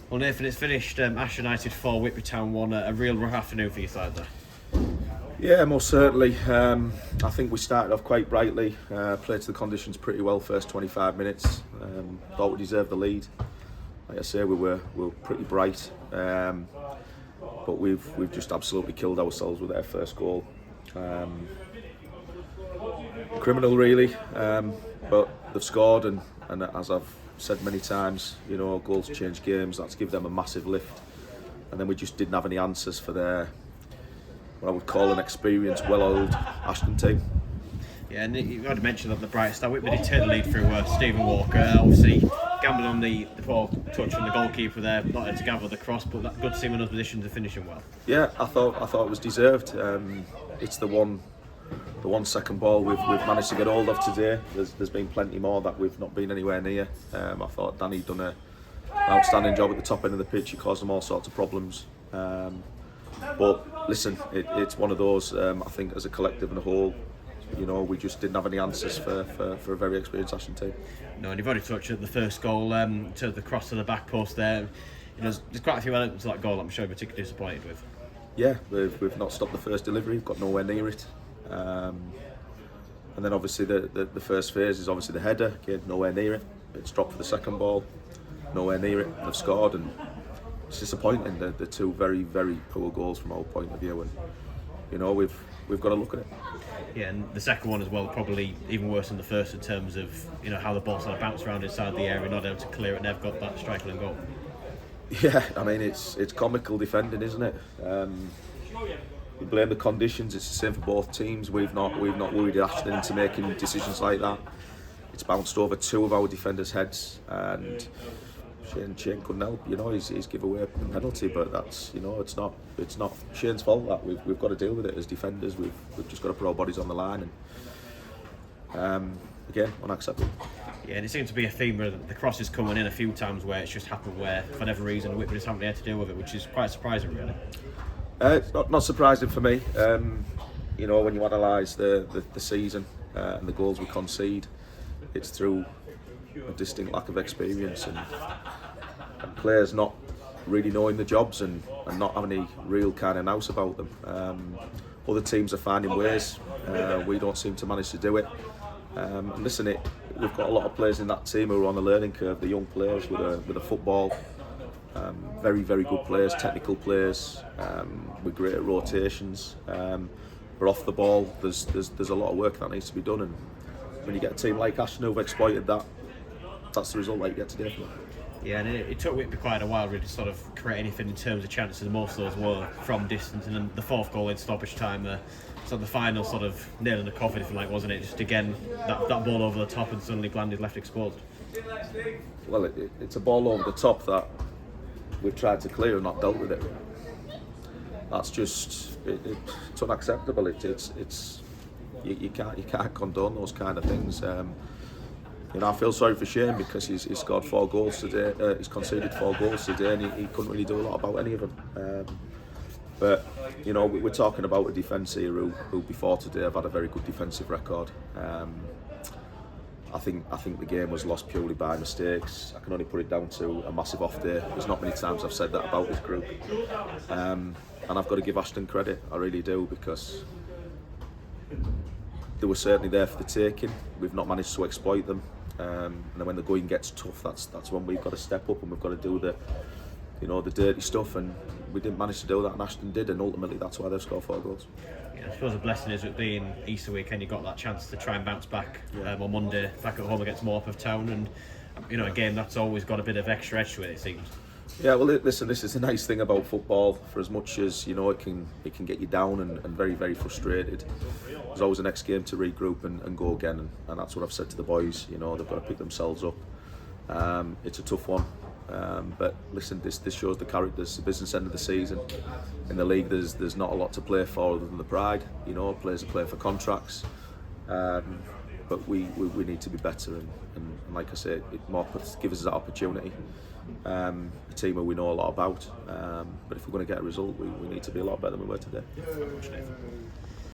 Well, Nathan, it's finished Ashton United 4, Whitby Town 1. A real rough afternoon for your side there. Yeah, most certainly. I think we started off quite brightly, played to the conditions pretty well first 25 minutes. Thought we deserved the lead. Like I say, we were pretty bright, but we've just absolutely killed ourselves with our first goal. Criminal, really, but they've scored, and as I've said many times, goals change games. That's give them a massive lift, and then we just didn't have any answers for their, what I would call an experienced, well-oiled Ashton team. Yeah, and you already mentioned that the bright start. Whitby did take the lead through Stephen Walker. Obviously, gambled on the poor touch from the goalkeeper there, not able to gather the cross, but that good to see him in those positions to finish him well. Yeah, I thought it was deserved. It's the one second ball we've managed to get hold of today. There's been plenty more that we've not been anywhere near. I thought Danny done an outstanding job at the top end of the pitch. He caused them all sorts of problems. But listen, it's one of those. I think as a collective and a whole, we just didn't have any answers for a very experienced Ashton team. No, and you've already touched at the first goal, to the cross to the back post there. There's quite a few elements of that goal I'm sure you're particularly disappointed with. Yeah, we've not stopped the first delivery. We've got nowhere near it. And then obviously the first phase is obviously the header. Again, nowhere near it. It's dropped for the second ball. Nowhere near it. They've scored, and it's disappointing. The two very, very poor goals from our point of view, and we've got to look at it. Yeah, and the second one as well, probably even worse than the first in terms of how the ball sort of bounced around inside the area, not able to clear it, never got that striker and goal. Yeah, I mean it's comical defending, isn't it? You blame the conditions. It's the same for both teams. We've not worried Ashton into making decisions like that. It's bounced over two of our defenders' heads, and Shane couldn't help. He's give away a penalty, but that's it's not Shane's fault. That we've got to deal with it as defenders. We've just got to put our bodies on the line, and again, unacceptable. Yeah, and it seems to be a theme where the cross is coming in a few times where it's just happened where for whatever reason Whitby just haven't been able to deal with it, which is quite surprising, really. It's not surprising for me. When you analyse the season and the goals we concede, it's through a distinct lack of experience and players not really knowing the jobs and not having any real kind of nous about them. Other teams are finding ways. We don't seem to manage to do it. Listen, we've got a lot of players in that team who are on the learning curve. The young players with a football. Very, very good players, technical players, with great rotations. But off the ball, there's a lot of work that needs to be done. And when you get a team like Ashton who've exploited that, that's the result that you get today. Yeah, and it took Whitby quite a while really to sort of create anything in terms of chances. Most of those were from distance, and then the fourth goal in stoppage time. So the final sort of nail in the coffin, if you like, wasn't it? Just again, that ball over the top and suddenly Blandy's left exposed. Well, it's a ball over the top that we've tried to clear and not dealt with it. That's just it's unacceptable. You can't condone those kind of things. I feel sorry for Shane because he's scored 4 goals today. He's conceded 4 goals today, and he couldn't really do a lot about any of them. But we're talking about a defence here who before today have had a very good defensive record. I think the game was lost purely by mistakes. I can only put it down to a massive off day. There's not many times I've said that about this group. And I've got to give Ashton credit, I really do, because they were certainly there for the taking. We've not managed to exploit them. And then when the going gets tough, that's when we've got to step up and we've got to do the dirty stuff, and we didn't manage to do that, and Ashton did, and ultimately that's why they've scored 4 goals. Yeah, I suppose the blessing is with being Easter weekend, you got that chance to try and bounce back on Monday, back at home against Morpeth Town, and a game that's always got a bit of extra edge to it seems. Yeah, well, listen, this is the nice thing about football. For as much as it can get you down and very, very frustrated, there's always the next game to regroup and go again, and that's what I've said to the boys. They've got to pick themselves up. It's a tough one. But listen, this shows the characters. The business end of the season in the league, there's not a lot to play for other than the pride. Players are playing for contracts, but we need to be better. And like I say, it gives us that opportunity. A team who we know a lot about, but if we're going to get a result, we need to be a lot better than we were today.